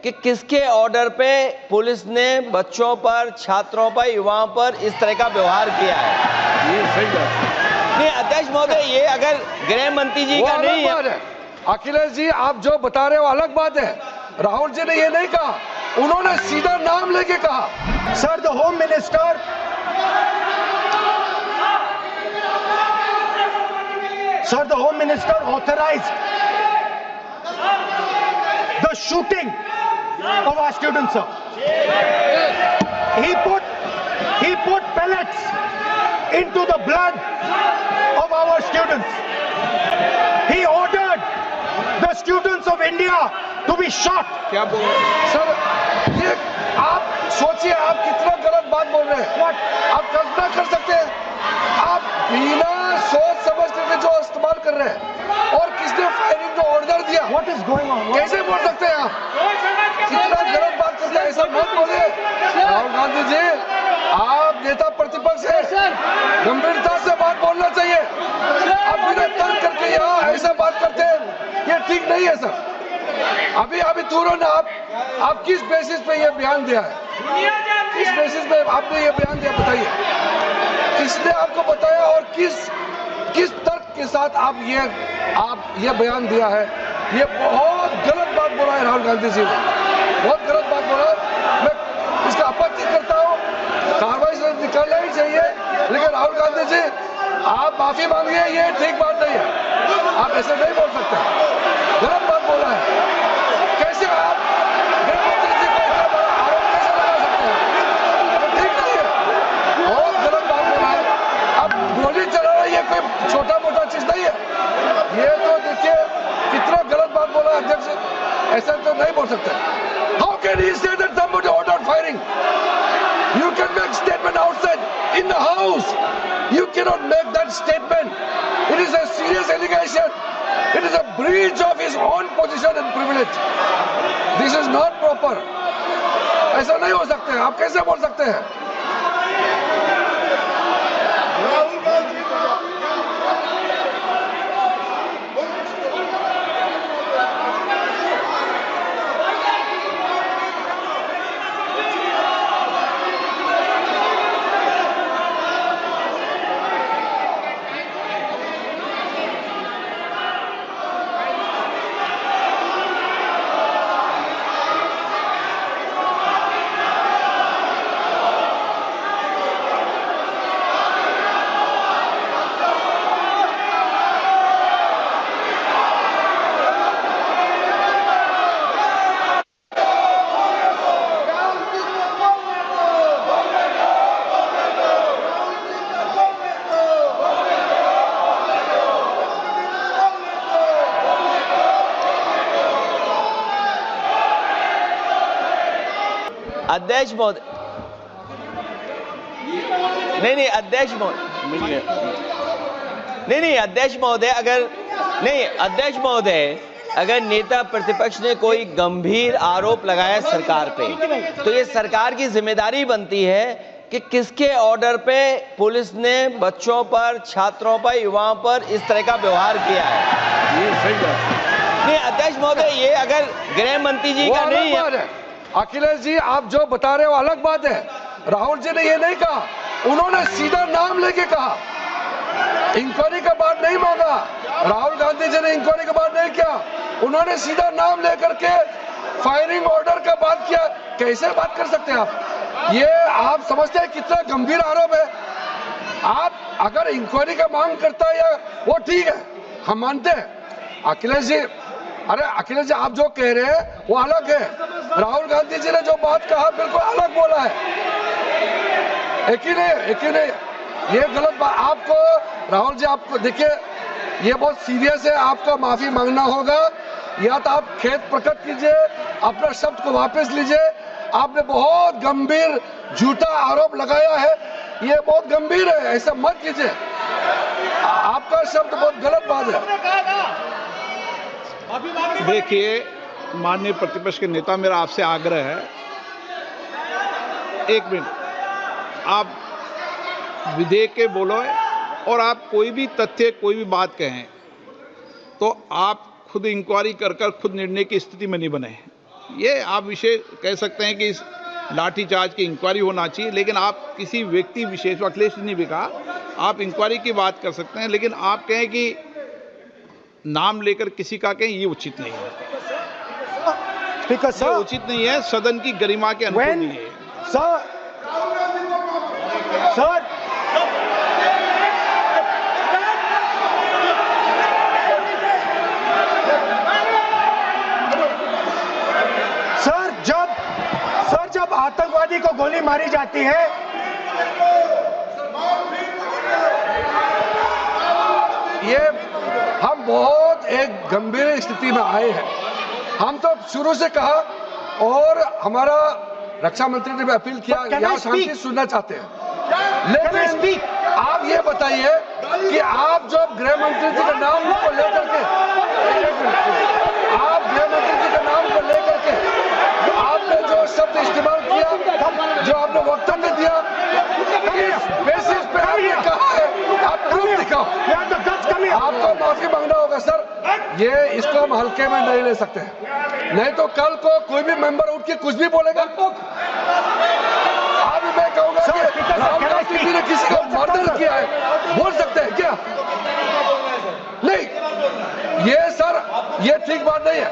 कि किसके ऑर्डर पे पुलिस ने बच्चों पर, छात्रों पर, युवाओं पर इस तरह का व्यवहार किया है। ये सही बात नहीं अध्यक्ष महोदय, ये अगर गृह मंत्री जी का नहीं है। अखिलेश जी, आप जो बता रहे हो अलग बात है। राहुल जी ने ये नहीं कहा, उन्होंने सीधा नाम लेके कहा। Sir, the home minister authorized the shooting of our students, sir. He put pellets into the blood of our students. He ordered the students of India to be shot. क्या बोल रहे हैं सर? ये आप सोचिए, आप कितना गलत बात बोल रहे हैं। आप कल्पना कर सकते हैं, आप बिना सोच समझ करके जो इस्तेमाल कर रहे हैं, और किसने फायरिंग का ऑर्डर दिया? What is going on? कैसे बोल सकते हैं आप? कितना गलत बात करते हैं, ऐसा मत बोलिए। राहुल गांधी जी, आप नेता प्रतिपक्ष हैं, गंभीरता से बात बोलना चाहिए। आप बिना तर्क करके यहाँ ऐसा बात करते हैं, ये ठीक नहीं है सर। अभी तुरंत आप किस बेसिस पे ये बयान दिया है? किस बेसिस पे आपने ये बयान दिया, बताइए। किसने आपको बताया और किस तर्क के साथ आप ये बयान दिया है? ये बहुत गलत बात बोला है राहुल गांधी जी ने, बहुत गलत बात बोला। मैं इसका आपत्ति करता हूँ, कार्रवाई से निकालना ही चाहिए, लेकिन राहुल गांधी जी आप माफी मांगिए, ये ठीक बात नहीं है। आप ऐसे नहीं बोल सकते, गलत बात बोला है। कैसे आप गृहमंत्री जी को इतना बड़ा आरोप कैसे लगा सकते हैं? ठीक नहीं है, बहुत गलत बात बोला है। अब गोली चलाना ये कोई छोटा मोटा चीज नहीं है। ये तो देखिए कितना गलत बात बोला अध्यक्ष, ऐसा तो नहीं बोल सकते। How can he say that somebody ordered firing? You can make statement outside in the house. You cannot make that statement. It is a serious allegation. It is a breach of his own position and privilege. This is not proper. ऐसा नहीं हो सकते हैं, आप कैसे बोल सकते हैं? अध्यक्ष महोदय, नहीं अध्यक्ष महोदय, नहीं अध्यक्ष महोदय, अध्यक्ष महोदय, अगर नेता प्रतिपक्ष ने कोई गंभीर आरोप लगाया सरकार पे, तो ये सरकार की जिम्मेदारी बनती है कि किसके ऑर्डर पे पुलिस ने बच्चों पर, छात्रों पर, युवाओं पर इस तरह का व्यवहार किया है। ये सही बात नहीं अध्यक्ष महोदय, ये अगर गृह मंत्री जी का नहीं है। अखिलेश जी, आप जो बता रहे हो अलग बात है। राहुल जी ने ये नहीं कहा, उन्होंने सीधा नाम लेके कहा। इंक्वायरी का बात नहीं मांगा, राहुल गांधी जी ने इंक्वायरी का बात नहीं किया, उन्होंने सीधा नाम लेकर के फायरिंग ऑर्डर का बात किया। कैसे बात कर सकते हैं आप? ये आप समझते हैं कितना गंभीर आरोप है? आप अगर इंक्वायरी का मांग करता है या वो ठीक है, हम मानते हैं। अखिलेश जी, अरे अखिलेश जी, आप जो कह रहे हैं वो अलग है। राहुल गांधी जी ने जो बात कहा बिल्कुल अलग बोला है। एक ही नहीं, ये गलत बात। आपको राहुल जी, आपको देखिए, ये बहुत सीरियस है, आपको माफी मांगना होगा, या तो आप खेद प्रकट कीजिए, अपना शब्द को वापस लीजिए। आपने बहुत गंभीर झूठा आरोप लगाया है, ये बहुत गंभीर है, ऐसा मत कीजिए। आपका शब्द बहुत गलत बात है। देखिए माननीय प्रतिपक्ष के नेता, मेरा आपसे आग्रह है, एक मिनट आप विधेयक के बोलो, और आप कोई भी तथ्य, कोई भी बात कहें तो आप खुद इंक्वायरी कर खुद निर्णय की स्थिति में नहीं बने। ये आप विषय कह सकते हैं कि इस लाठीचार्ज की इंक्वायरी होना चाहिए, लेकिन आप किसी व्यक्ति विशेष, अखिलेश जी ने भी कहा, आप इंक्वायरी की बात कर सकते हैं, लेकिन आप कहें कि नाम लेकर किसी का कहें, ये उचित नहीं है। Speaker, ये sir, उचित नहीं है, सदन की गरिमा के अनुकूल when, नहीं है। sir, सर, जब आतंकवादी को गोली मारी जाती है, ये हम बहुत एक गंभीर स्थिति में आए हैं। हम तो शुरू से कहा और हमारा रक्षा मंत्री ने भी अपील किया, Can I यहाँ शांति speak? सुनना चाहते हैं। Can I लेकिन speak? आप ये बताइए कि आप जो गृह मंत्री जी के नाम को लेकर के, आप गृह मंत्री जी के नाम को लेकर के आपने जो शब्द इस्तेमाल किया, जो आपने वक्तव्य दिया, इस बेसिस पे आपने कहा है, आप प्रूफ दिखाओ। आपको माफी मांगना होगा सर, ये इसको हम हल्के में नहीं ले सकते हैं, नहीं तो कल को कोई भी मेंबर उठ के कुछ भी बोलेगा। आज मैं कहूंगा कि राहुल गांधी जी ने किसी को मर्डर किया है, बोल सकते हैं क्या? नहीं, ये सर ये ठीक बात नहीं है।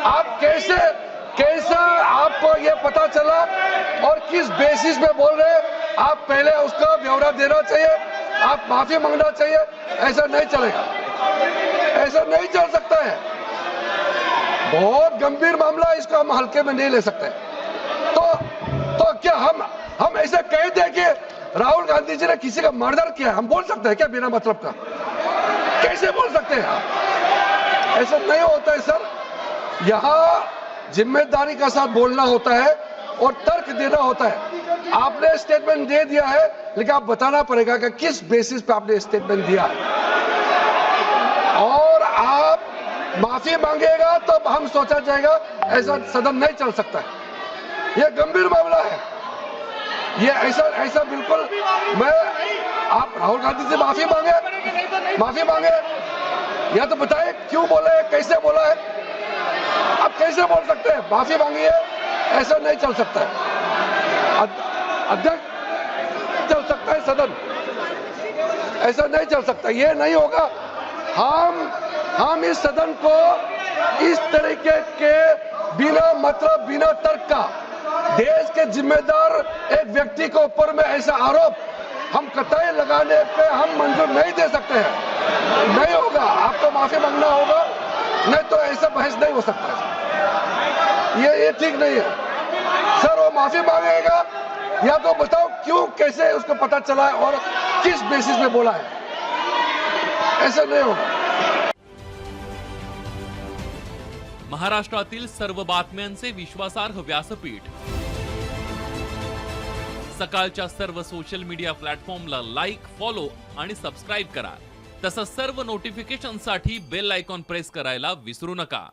आप कैसा आपको ये पता चला और किस बेसिस पे बोल रहे हैं? आप पहले उसका ब्यौरा देना चाहिए, आप माफी मांगना चाहिए। ऐसा नहीं चलेगा, ऐसा नहीं चल सकता है। बहुत गंभीर मामला है, इसको हम हल्के में नहीं ले सकते। तो क्या हम ऐसे कह दें कि राहुल गांधी जी ने किसी का मर्डर किया, हम बोल सकते हैं क्या बिना मतलब का? कैसे बोल सकते हैं आप? ऐसा नहीं होता है सर। यहाँ जिम्मेदारी का साथ बोलना होता है और तर्क देना होता है। आपने स्टेटमेंट दे दिया है, लेकिन आप बताना पड़ेगा कि किस बेसिस पे आपने स्टेटमेंट दिया है, और आप माफी मांगेगा तो हम सोचा जाएगा। ऐसा सदन नहीं चल सकता है, यह गंभीर मामला है। ये ऐसा बिल्कुल आप राहुल गांधी से माफी मांगे या तो बताए क्यों बोला है, कैसे बोला है। आप कैसे बोल सकते हैं माफी मांगिए? ऐसा नहीं चल सकता है। अध्यक्ष चल सकता है सदन, ऐसा नहीं चल सकता, ये नहीं होगा। हम इस सदन को इस तरीके के बिना मतलब बिना तर्क का देश के जिम्मेदार एक व्यक्ति के ऊपर में ऐसा आरोप हम कतई लगाने पे हम मंजूर नहीं दे सकते हैं। नहीं होगा, आपको माफी मांगना होगा, नहीं तो ऐसा बहस नहीं हो सकता है। ये ठीक नहीं है सर। वो माफी मांगेगा या तो बताओ क्यों, कैसे उसको पता चला है और किस बेसिस पे बोला है। ऐसा नहीं होगा। महाराष्ट्रातील सर्व बातम्यांचे विश्वासार्ह व्यासपीठ सकाळच्या सर्व सोशल मीडिया प्लॅटफॉर्मला लाईक, फॉलो आणि सबस्क्राईब करा। तसंच सर्व नोटिफिकेशनसाठी बेल आयकॉन प्रेस करायला विसरू नका।